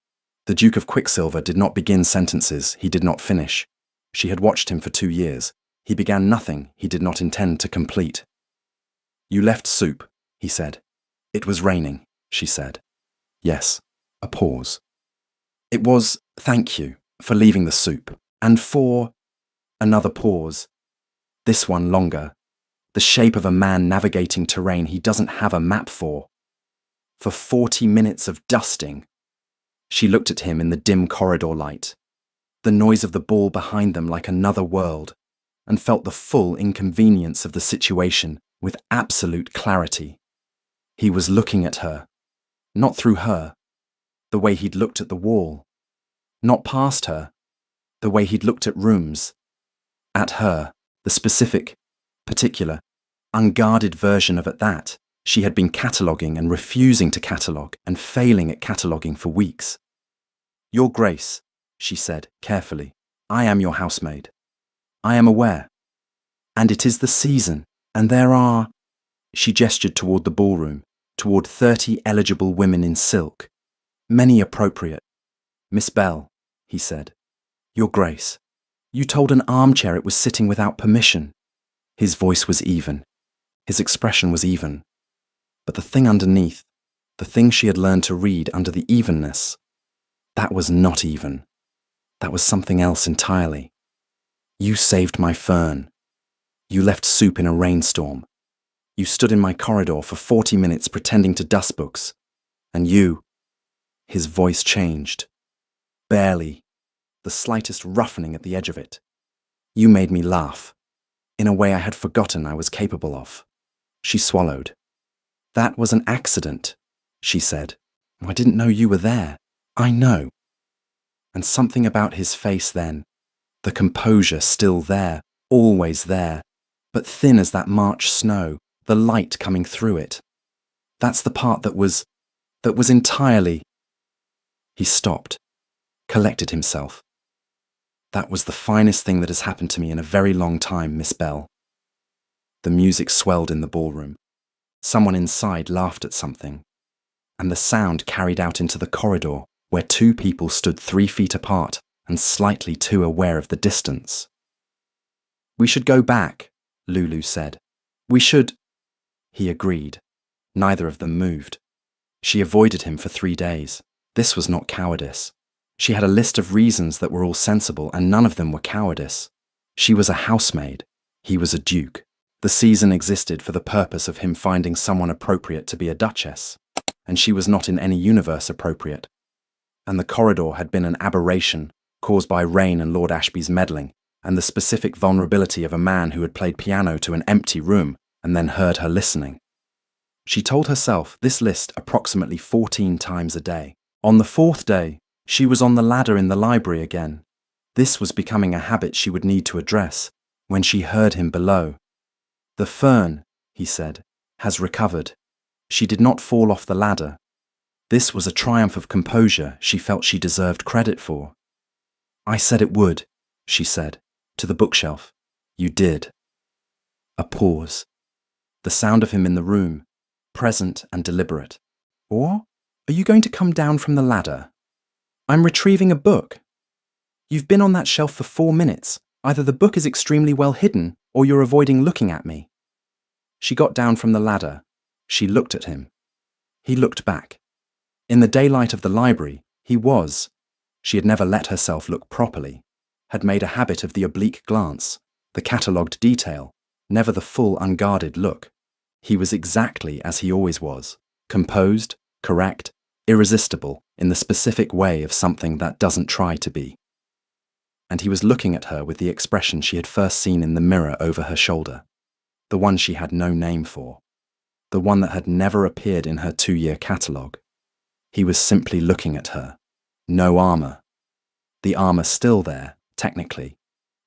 The Duke of Quicksilver did not begin sentences he did not finish. She had watched him for 2 years. He began nothing he did not intend to complete. "You left soup," he said. "It was raining," she said. "Yes." A pause. "It was, thank you, for leaving the soup. And for..." Another pause. This one longer. The shape of a man navigating terrain he doesn't have a map for. "For 40 minutes of dusting." She looked at him in the dim corridor light, the noise of the ball behind them like another world, and felt the full inconvenience of the situation with absolute clarity. He was looking at her, not through her, the way he'd looked at the wall, not past her, the way he'd looked at rooms, at her, the specific, particular, unguarded version of it that she had been cataloguing and refusing to catalogue and failing at cataloguing for weeks. "Your Grace," she said carefully, "I am your housemaid. I am aware. And it is the season, and there are..." She gestured toward the ballroom, toward 30 eligible women in silk, many appropriate. "Miss Bell," he said, "Your Grace, you told an armchair it was sitting without permission." His voice was even. His expression was even. But the thing underneath, the thing she had learned to read under the evenness, that was not even. That was something else entirely. "You saved my fern. You left soup in a rainstorm. You stood in my corridor for 40 minutes pretending to dust books. And you..." His voice changed. Barely. The slightest roughening at the edge of it. "You made me laugh. In a way I had forgotten I was capable of." She swallowed. "That was an accident," she said. "I didn't know you were there." "I know." And something about his face then, the composure still there, always there, but thin as that March snow, the light coming through it. That's the part that was entirely... He stopped, collected himself. "That was the finest thing that has happened to me in a very long time, Miss Bell." The music swelled in the ballroom. Someone inside laughed at something, and the sound carried out into the corridor where two people stood 3 feet apart and slightly too aware of the distance. "We should go back," Lulu said. "We should..." He agreed. Neither of them moved. She avoided him for 3 days. This was not cowardice. She had a list of reasons that were all sensible, and none of them were cowardice. She was a housemaid. He was a duke. The season existed for the purpose of him finding someone appropriate to be a duchess, and she was not in any universe appropriate. And the corridor had been an aberration caused by rain and Lord Ashby's meddling, and the specific vulnerability of a man who had played piano to an empty room and then heard her listening. She told herself this list approximately 14 times a day. On the 4th day, she was on the ladder in the library again. This was becoming a habit she would need to address when she heard him below. "The fern," he said, "has recovered." She did not fall off the ladder. This was a triumph of composure she felt she deserved credit for. "I said it would," she said, to the bookshelf. "You did." A pause. The sound of him in the room, present and deliberate. "Or are you going to come down from the ladder?" "I'm retrieving a book." "You've been on that shelf for 4 minutes. Either the book is extremely well hidden, or you're avoiding looking at me." She got down from the ladder. She looked at him. He looked back. In the daylight of the library, he was. She had never let herself look properly, had made a habit of the oblique glance, the catalogued detail, never the full unguarded look. He was exactly as he always was, composed, correct, irresistible in the specific way of something that doesn't try to be. And he was looking at her with the expression she had first seen in the mirror over her shoulder, the one she had no name for, the one that had never appeared in her 2-year catalogue. He was simply looking at her. No armour. The armour still there, technically.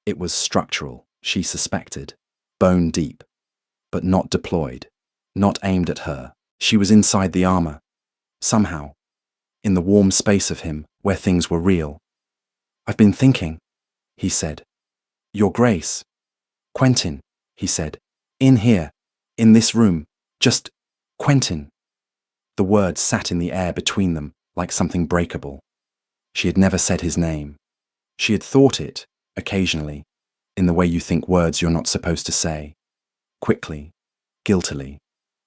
It was structural, she suspected, bone deep, but not deployed, not aimed at her. She was inside the armour, somehow, in the warm space of him where things were real. "I've been thinking," he said. "Your Grace." "Quentin," he said. "In here, in this room, just Quentin." The words sat in the air between them like something breakable. She had never said his name. She had thought it, occasionally, in the way you think words you're not supposed to say, quickly, guiltily,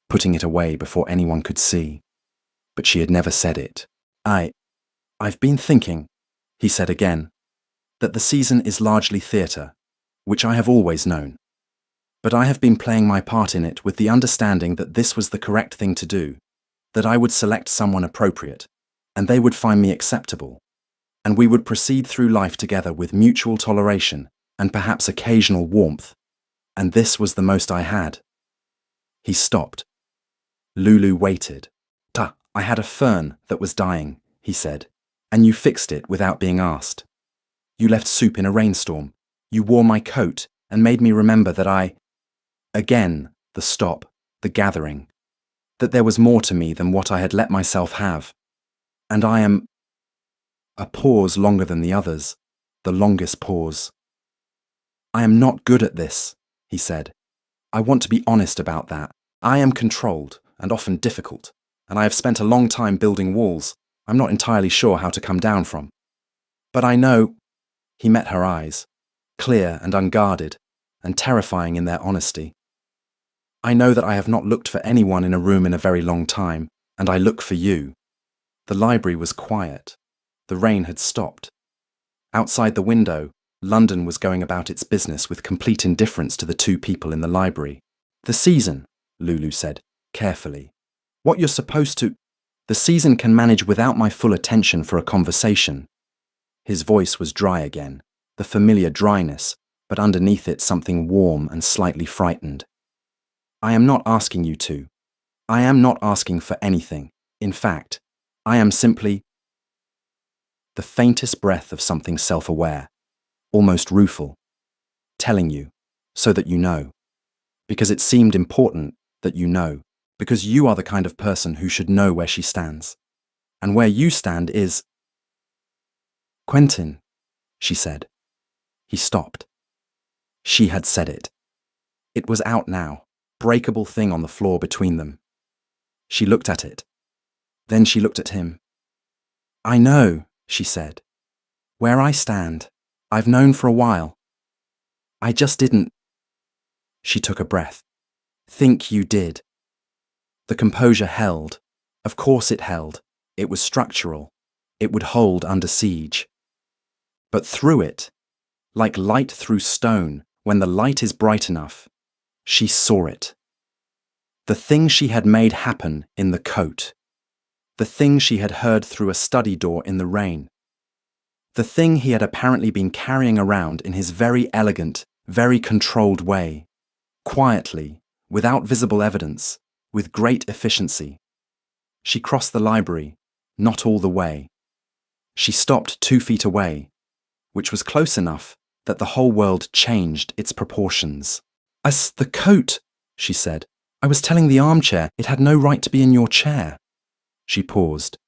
putting it away before anyone could see. But she had never said it. I've been thinking," he said again, "that the season is largely theatre, which I have always known. But I have been playing my part in it with the understanding that this was the correct thing to do, that I would select someone appropriate, and they would find me acceptable, and we would proceed through life together with mutual toleration and perhaps occasional warmth, and this was the most I had." He stopped. Lulu waited. "I had a fern that was dying," he said, "and you fixed it without being asked. You left soup in a rainstorm. You wore my coat and made me remember that Again, the stop, the gathering. That there was more to me than what I had let myself have. And I am..." A pause longer than the others, the longest pause. "I am not good at this," he said. "I want to be honest about that. I am controlled and often difficult. and I have spent a long time building walls I'm not entirely sure how to come down from. But I know—" He met her eyes, clear and unguarded, and terrifying in their honesty. "I know that I have not looked for anyone in a room in a very long time, and I look for you." The library was quiet. The rain had stopped. Outside the window, London was going about its business with complete indifference to the two people in the library. "The season," Lulu said, carefully. "What you're supposed to— The season can manage without my full attention for a conversation." His voice was dry again, the familiar dryness, but underneath it something warm and slightly frightened. "I am not asking you to. I am not asking for anything. In fact, I am simply—" The faintest breath of something self-aware, almost rueful, "telling you, so that you know. Because it seemed important that you know. Because you are the kind of person who should know where she stands. And where you stand is—" "Quentin," she said. He stopped. She had said it. It was out now, breakable thing on the floor between them. She looked at it. Then she looked at him. "I know," she said. "Where I stand, I've known for a while. I just didn't—" She took a breath. "Think you did." The composure held. Of course it held. It was structural. It would hold under siege. But through it, like light through stone, when the light is bright enough, she saw it. The thing she had made happen in the coat. The thing she had heard through a study door in the rain. The thing he had apparently been carrying around in his very elegant, very controlled way. Quietly, without visible evidence, with great efficiency. She crossed the library, not all the way. She stopped 2 feet away, which was close enough that the whole world changed its proportions. "The coat," she said. "I was telling the armchair it had no right to be in your chair." She paused.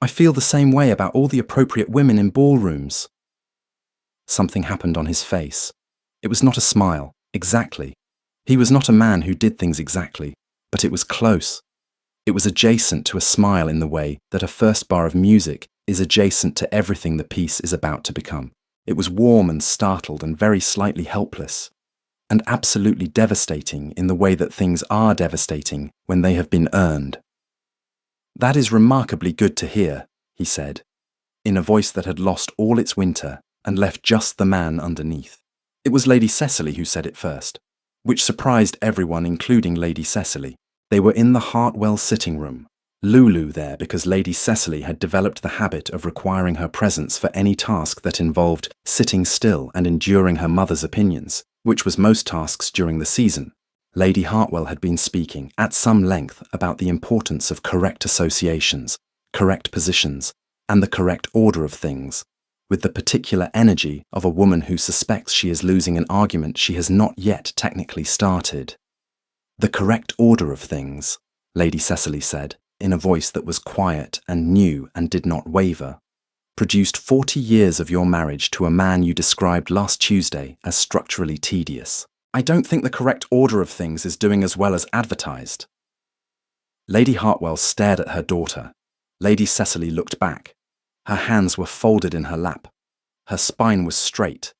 "I feel the same way about all the appropriate women in ballrooms." Something happened on his face. It was not a smile, exactly. He was not a man who did things exactly, but it was close. It was adjacent to a smile in the way that a first bar of music is adjacent to everything the piece is about to become. It was warm and startled and very slightly helpless, and absolutely devastating in the way that things are devastating when they have been earned. "That is remarkably good to hear," he said, in a voice that had lost all its winter and left just the man underneath. It was Lady Cecily who said it first, which surprised everyone, including Lady Cecily. They were in the Hartwell sitting room. Lulu there because Lady Cecily had developed the habit of requiring her presence for any task that involved sitting still and enduring her mother's opinions, which was most tasks during the season. Lady Hartwell had been speaking at some length about the importance of correct associations, correct positions, and the correct order of things, with the particular energy of a woman who suspects she is losing an argument she has not yet technically started. "The correct order of things," Lady Cecily said, in a voice that was quiet and new and did not waver, "produced 40 years of your marriage to a man you described last Tuesday as structurally tedious. I don't think the correct order of things is doing as well as advertised." Lady Hartwell stared at her daughter. Lady Cecily looked back. Her hands were folded in her lap. Her spine was straight.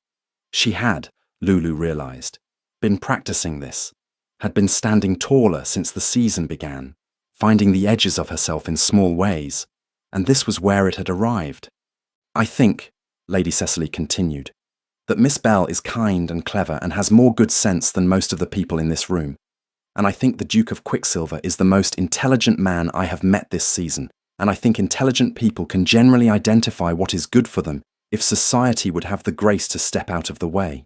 She had, Lulu realized, been practicing this, had been standing taller since the season began, finding the edges of herself in small ways, and this was where it had arrived. "I think," Lady Cecily continued, "that Miss Bell is kind and clever and has more good sense than most of the people in this room. And I think the Duke of Quicksilver is the most intelligent man I have met this season, and I think intelligent people can generally identify what is good for them if society would have the grace to step out of the way."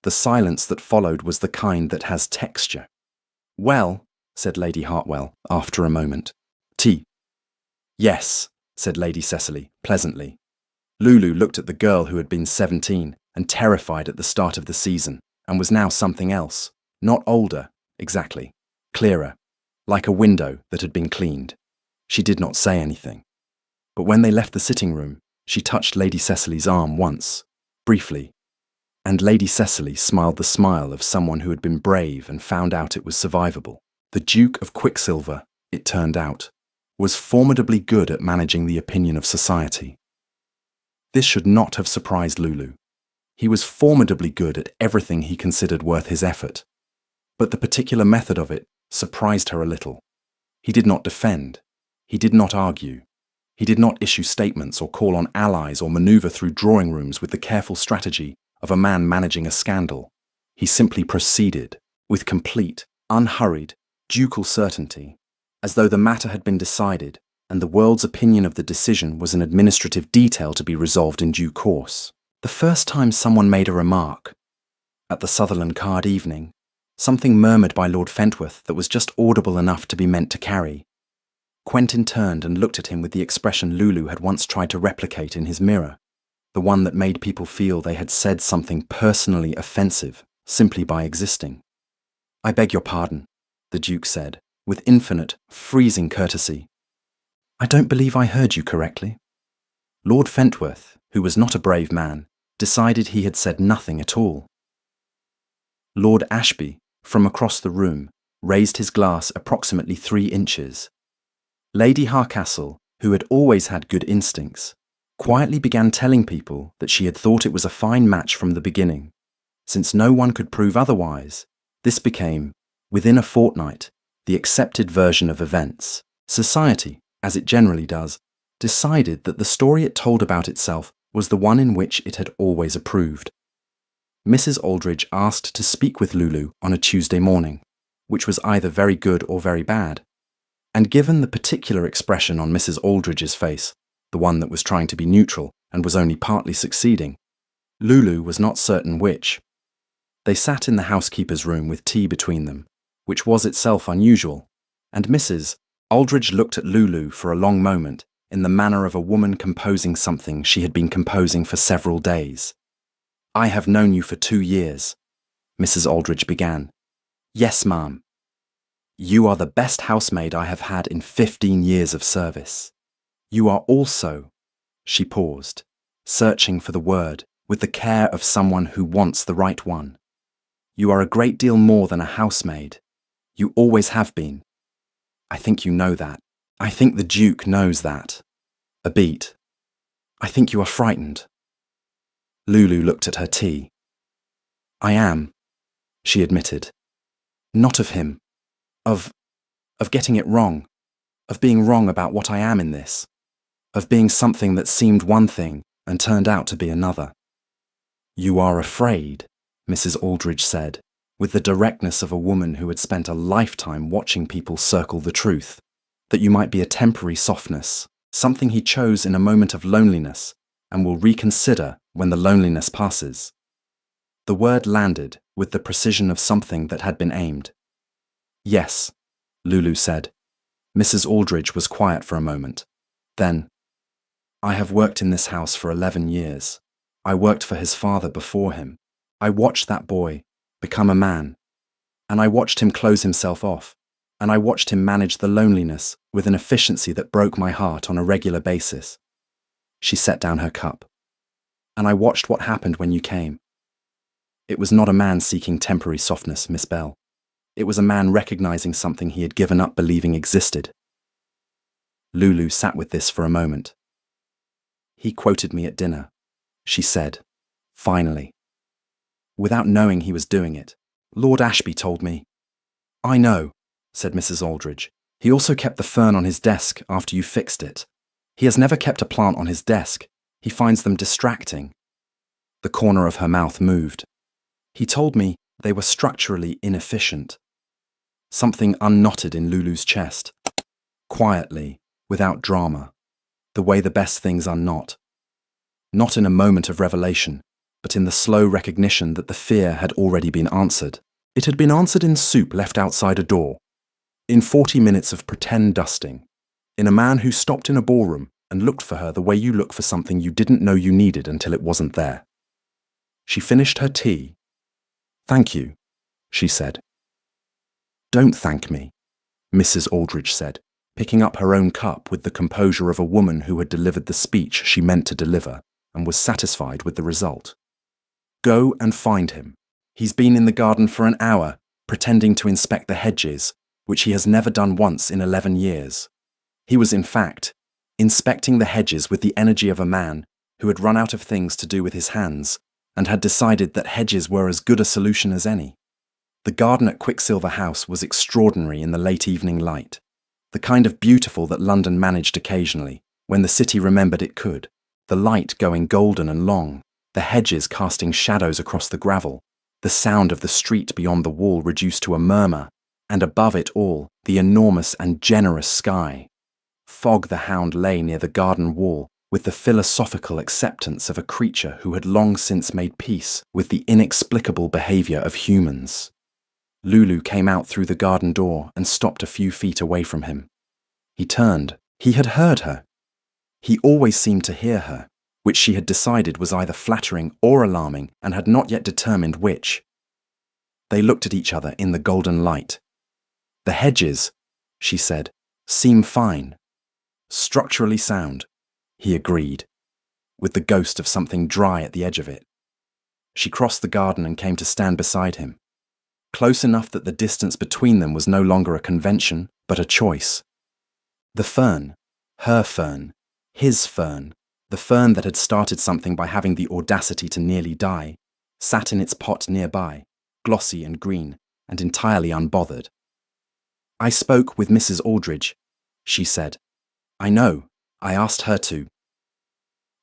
The silence that followed was the kind that has texture. "Well," said Lady Hartwell, after a moment. "Tea." "Yes," said Lady Cecily, pleasantly. Lulu looked at the girl who had been 17 and terrified at the start of the season, and was now something else, not older, exactly, clearer, like a window that had been cleaned. She did not say anything. But when they left the sitting room, she touched Lady Cecily's arm once, briefly, and Lady Cecily smiled the smile of someone who had been brave and found out it was survivable. The Duke of Quicksilver, it turned out, was formidably good at managing the opinion of society. This should not have surprised Lulu. He was formidably good at everything he considered worth his effort. But the particular method of it surprised her a little. He did not defend. He did not argue. He did not issue statements or call on allies or maneuver through drawing rooms with the careful strategy of a man managing a scandal. He simply proceeded, with complete, unhurried, ducal certainty, as though the matter had been decided and the world's opinion of the decision was an administrative detail to be resolved in due course. The first time someone made a remark, at the Sutherland card evening, something murmured by Lord Fentworth that was just audible enough to be meant to carry. Quentin turned and looked at him with the expression Lulu had once tried to replicate in his mirror, the one that made people feel they had said something personally offensive simply by existing. "I beg your pardon," the Duke said, with infinite, freezing courtesy. "I don't believe I heard you correctly." Lord Fentworth, who was not a brave man, decided he had said nothing at all. Lord Ashby, from across the room, raised his glass approximately 3 inches. Lady Harcastle, who had always had good instincts, quietly began telling people that she had thought it was a fine match from the beginning. Since no one could prove otherwise, this became, within a fortnight, the accepted version of events. Society, as it generally does, decided that the story it told about itself was the one in which it had always approved. Mrs. Aldridge asked to speak with Lulu on a Tuesday morning, which was either very good or very bad. And given the particular expression on Mrs. Aldridge's face, the one that was trying to be neutral and was only partly succeeding, Lulu was not certain which. They sat in the housekeeper's room with tea between them, which was itself unusual, and Mrs. Aldridge looked at Lulu for a long moment in the manner of a woman composing something she had been composing for several days. "I have known you for 2 years," Mrs. Aldridge began. "Yes, ma'am. You are the best housemaid I have had in 15 years of service. You are also," she paused, searching for the word with the care of someone who wants the right one. "You are a great deal more than a housemaid. You always have been. I think you know that. I think the Duke knows that." A beat. "I think you are frightened." Lulu looked at her tea. "I am," she admitted. "Not of him. Of getting it wrong. Of being wrong about what I am in this. Of being something that seemed one thing and turned out to be another." "You are afraid," Mrs. Aldridge said, with the directness of a woman who had spent a lifetime watching people circle the truth, "that you might be a temporary softness, something he chose in a moment of loneliness and will reconsider when the loneliness passes." The word landed with the precision of something that had been aimed. "Yes," Lulu said. Mrs. Aldridge was quiet for a moment. Then, "I have worked in this house for 11 years. I worked for his father before him. I watched that boy become a man. And I watched him close himself off. And I watched him manage the loneliness with an efficiency that broke my heart on a regular basis." She set down her cup. "And I watched what happened when you came. It was not a man seeking temporary softness, Miss Bell. It was a man recognizing something he had given up believing existed." Lulu sat with this for a moment. "He quoted me at dinner," she said, finally. "Without knowing he was doing it. Lord Ashby told me." "I know," said Mrs. Aldridge. "He also kept the fern on his desk after you fixed it. He has never kept a plant on his desk. He finds them distracting." The corner of her mouth moved. "He told me they were structurally inefficient." Something unknotted in Lulu's chest. Quietly, without drama, the way the best things unknot. Not in a moment of revelation, but in the slow recognition that the fear had already been answered. It had been answered in soup left outside a door, in 40 minutes of pretend dusting, in a man who stopped in a ballroom and looked for her the way you look for something you didn't know you needed until it wasn't there. She finished her tea. "Thank you," she said. "Don't thank me," Mrs. Aldridge said, picking up her own cup with the composure of a woman who had delivered the speech she meant to deliver and was satisfied with the result. "Go and find him. He's been in the garden for an hour, pretending to inspect the hedges, which he has never done once in 11 years. He was, in fact, inspecting the hedges with the energy of a man who had run out of things to do with his hands and had decided that hedges were as good a solution as any. The garden at Quicksilver House was extraordinary in the late evening light, the kind of beautiful that London managed occasionally, when the city remembered it could, the light going golden and long, the hedges casting shadows across the gravel, the sound of the street beyond the wall reduced to a murmur, and above it all, the enormous and generous sky. Fog the Hound lay near the garden wall with the philosophical acceptance of a creature who had long since made peace with the inexplicable behaviour of humans. Lulu came out through the garden door and stopped a few feet away from him. He turned. He had heard her. He always seemed to hear her, which she had decided was either flattering or alarming and had not yet determined which. They looked at each other in the golden light. "The hedges," she said, "seem fine. Structurally sound," he agreed, with the ghost of something dry at the edge of it. She crossed the garden and came to stand beside him, close enough that the distance between them was no longer a convention, but a choice. The fern, her fern, his fern, the fern that had started something by having the audacity to nearly die, sat in its pot nearby, glossy and green, and entirely unbothered. "I spoke with Mrs. Aldridge," she said. "I know. I asked her to."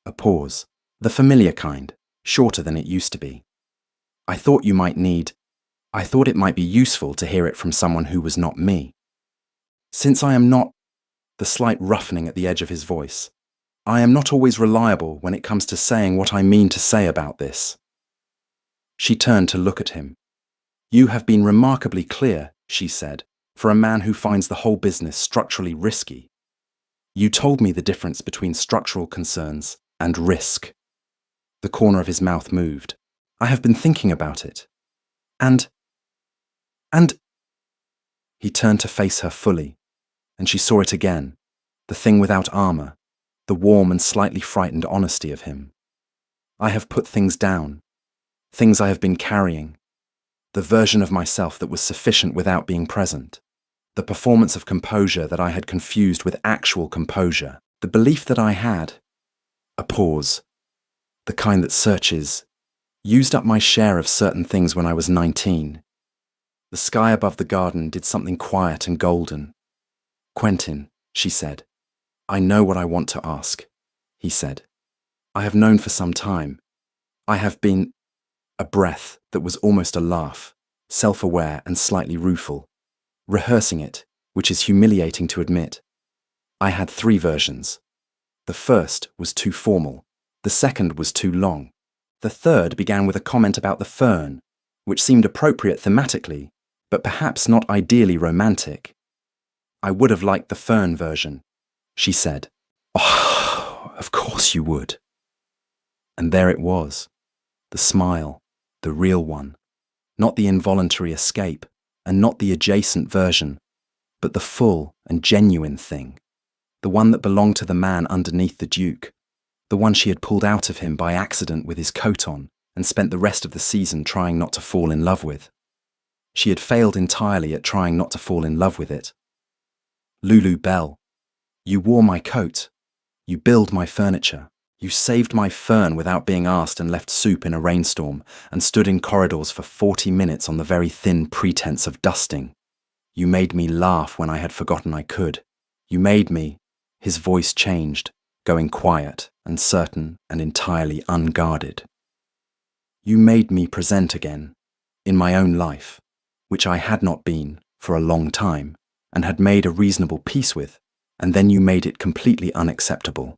A pause, the familiar kind, shorter than it used to be. I thought it might be useful to hear it from someone who was not me. Since I am not," the slight roughening at the edge of his voice, "I am not always reliable when it comes to saying what I mean to say about this." She turned to look at him. "You have been remarkably clear," she said, "for a man who finds the whole business structurally risky. You told me the difference between structural concerns and risk." The corner of his mouth moved. "I have been thinking about it. And He turned to face her fully, and she saw it again, the thing without armour, the warm and slightly frightened honesty of him. "I have put things down, things I have been carrying, the version of myself that was sufficient without being present, the performance of composure that I had confused with actual composure, the belief that I had," a pause, "the kind that searches, used up my share of certain things when I was 19. The sky above the garden did something quiet and golden. "Quentin," she said, "I know what I want to ask," he said. "I have known for some time. I have been—" a breath that was almost a laugh, self-aware and slightly rueful, rehearsing it, which is humiliating to admit. "I had 3 versions. The first was too formal. The second was too long. The third began with a comment about the fern, which seemed appropriate thematically, but perhaps not ideally romantic. I would have liked the fern version," she said. "Oh, of course you would." And there it was, the smile, the real one, not the involuntary escape, and not the adjacent version, but the full and genuine thing, the one that belonged to the man underneath the Duke, the one she had pulled out of him by accident with his coat on and spent the rest of the season trying not to fall in love with. She had failed entirely at trying not to fall in love with it. "Lulu Bell, you wore my coat. You build my furniture. You saved my fern without being asked and left soup in a rainstorm and stood in corridors for 40 minutes on the very thin pretense of dusting. You made me laugh when I had forgotten I could. You made me—" his voice changed, going quiet and certain and entirely unguarded. "You made me present again, in my own life, which I had not been for a long time and had made a reasonable peace with, and then you made it completely unacceptable."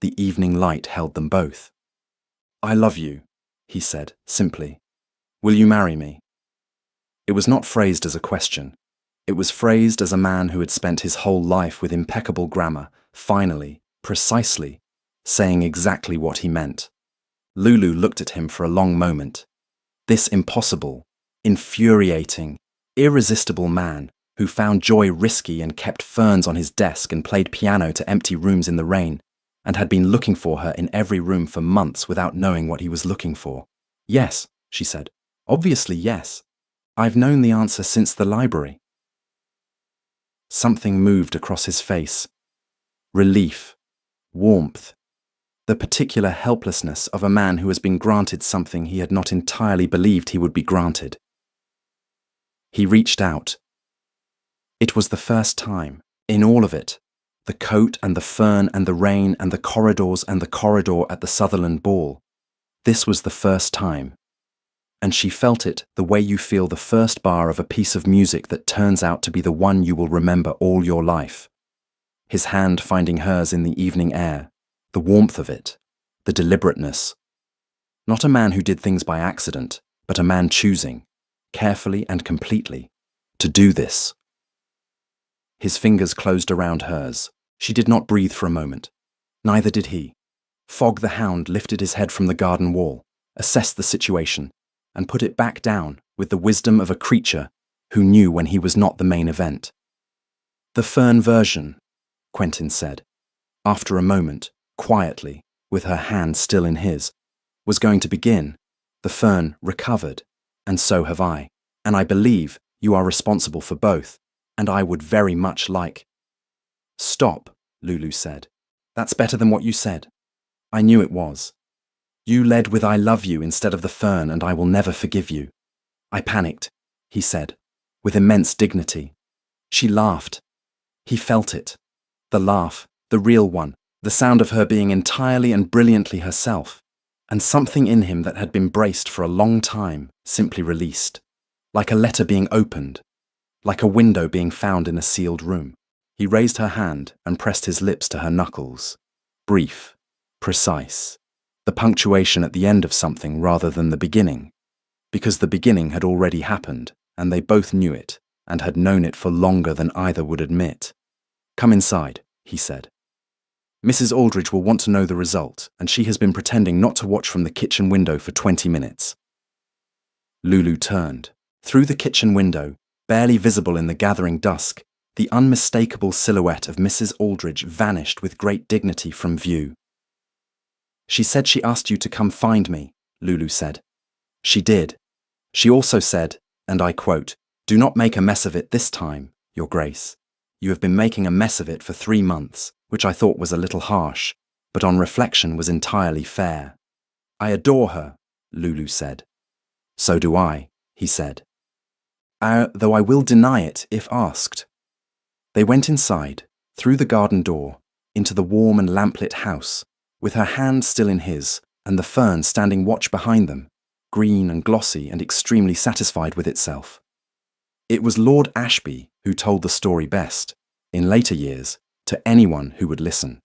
The evening light held them both. "I love you," he said, simply. "Will you marry me?" It was not phrased as a question. It was phrased as a man who had spent his whole life with impeccable grammar, finally, precisely, saying exactly what he meant. Lulu looked at him for a long moment. This impossible, infuriating, irresistible man who found joy risky and kept ferns on his desk and played piano to empty rooms in the rain, and had been looking for her in every room for months without knowing what he was looking for. "Yes," she said. "Obviously, yes. I've known the answer since the library." Something moved across his face. Relief. Warmth. The particular helplessness of a man who has been granted something he had not entirely believed he would be granted. He reached out. It was the first time, in all of it, the coat and the fern and the rain and the corridors and the corridor at the Sutherland ball. This was the first time. And she felt it the way you feel the first bar of a piece of music that turns out to be the one you will remember all your life. His hand finding hers in the evening air, the warmth of it, the deliberateness. Not a man who did things by accident, but a man choosing, carefully and completely, to do this. His fingers closed around hers. She did not breathe for a moment. Neither did he. Fogg the hound lifted his head from the garden wall, assessed the situation, and put it back down with the wisdom of a creature who knew when he was not the main event. The fern version, Quentin said, after a moment, quietly, with her hand still in his, was going to begin. The fern recovered, and so have I, and I believe you are responsible for both, and I would very much like... Stop, Lulu said. That's better than what you said. I knew it was. You led with I love you instead of the fern, and I will never forgive you. I panicked, he said, with immense dignity. She laughed. He felt it. The laugh, the real one, the sound of her being entirely and brilliantly herself, and something in him that had been braced for a long time simply released, like a letter being opened, like a window being found in a sealed room. He raised her hand and pressed his lips to her knuckles. Brief, precise. The punctuation at the end of something rather than the beginning, because the beginning had already happened, and they both knew it, and had known it for longer than either would admit. Come inside, he said. Mrs. Aldridge will want to know the result, and she has been pretending not to watch from the kitchen window for 20 minutes. Lulu turned. Through the kitchen window, barely visible in the gathering dusk, the unmistakable silhouette of Mrs. Aldridge vanished with great dignity from view. She said she asked you to come find me, Lulu said. She did. She also said, and I quote, "Do not make a mess of it this time, Your Grace. You have been making a mess of it for 3 months, which I thought was a little harsh, but on reflection was entirely fair." I adore her, Lulu said. So do I, he said. Though I will deny it if asked. They went inside, through the garden door, into the warm and lamplit house, with her hand still in his, and the fern standing watch behind them, green and glossy and extremely satisfied with itself. It was Lord Ashby who told the story best, in later years, to anyone who would listen,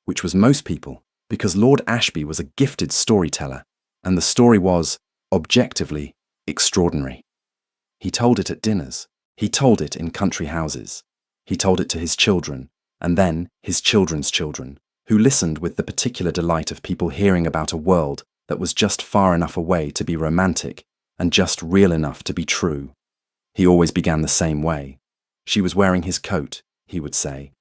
which was most people, because Lord Ashby was a gifted storyteller, and the story was, objectively, extraordinary. He told it at dinners, he told it in country houses, he told it to his children, and then his children's children, who listened with the particular delight of people hearing about a world that was just far enough away to be romantic and just real enough to be true. He always began the same way. She was wearing his coat, he would say,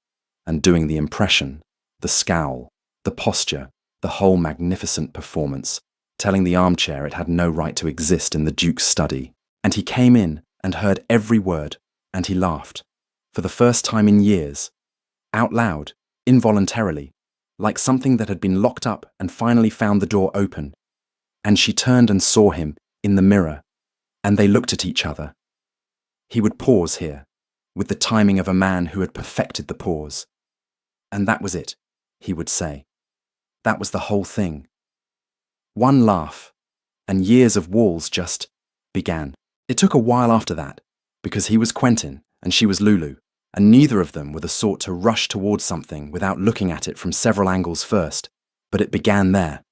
and doing the impression, the scowl, the posture, the whole magnificent performance, telling the armchair it had no right to exist in the Duke's study. And he came in and heard every word, and he laughed, for the first time in years, out loud, involuntarily, like something that had been locked up and finally found the door open. And she turned and saw him in the mirror, and they looked at each other. He would pause here, with the timing of a man who had perfected the pause. And that was it, he would say. That was the whole thing. One laugh, and years of walls just began. It took a while after that, because he was Quentin and she was Lulu, and neither of them were the sort to rush towards something without looking at it from several angles first, but it began there.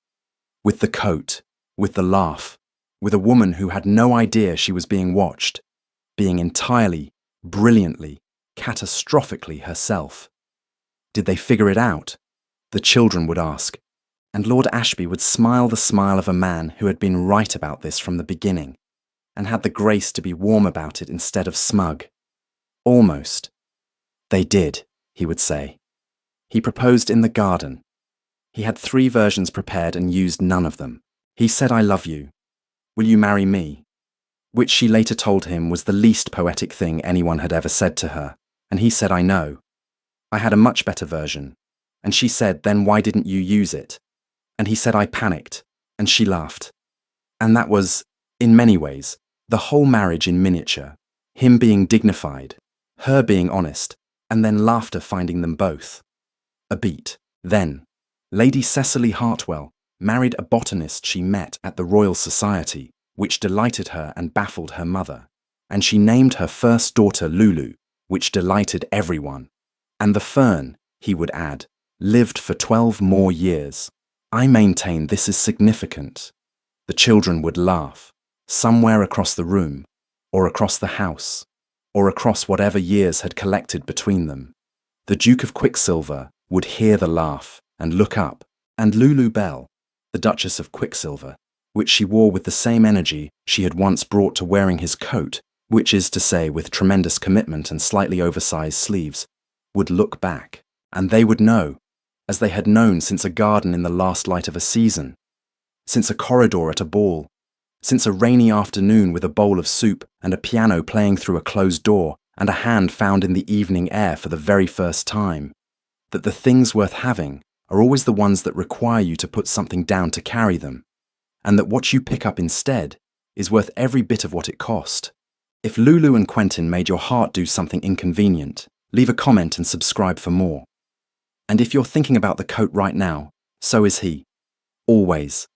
With the coat, with the laugh, with a woman who had no idea she was being watched, being entirely, brilliantly, catastrophically herself. Did they figure it out? The children would ask, and Lord Ashby would smile the smile of a man who had been right about this from the beginning, and had the grace to be warm about it instead of smug. Almost. They did, he would say. He proposed in the garden. He had 3 versions prepared and used none of them. He said, "I love you. Will you marry me?" Which she later told him was the least poetic thing anyone had ever said to her, And he said, I know. I had a much better version. And she said, then why didn't you use it? And he said, I panicked. And she laughed. And that was, in many ways, the whole marriage in miniature. Him being dignified, her being honest, and then laughter finding them both. A beat. Then, Lady Cecily Hartwell married a botanist she met at the Royal Society, which delighted her and baffled her mother. And she named her first daughter Lulu, which delighted everyone. And the fern, he would add, lived for 12 more years. I maintain this is significant. The children would laugh, somewhere across the room, or across the house, or across whatever years had collected between them. The Duke of Quicksilver would hear the laugh and look up, and Lulu Bell, the Duchess of Quicksilver, which she wore with the same energy she had once brought to wearing his coat, which is to say with tremendous commitment and slightly oversized sleeves, would look back, and they would know, as they had known since a garden in the last light of a season, since a corridor at a ball, since a rainy afternoon with a bowl of soup and a piano playing through a closed door and a hand found in the evening air for the very first time, that the things worth having are always the ones that require you to put something down to carry them, and that what you pick up instead is worth every bit of what it cost. If Lulu and Quentin made your heart do something inconvenient, leave a comment and subscribe for more. And if you're thinking about the coat right now, so is he. Always.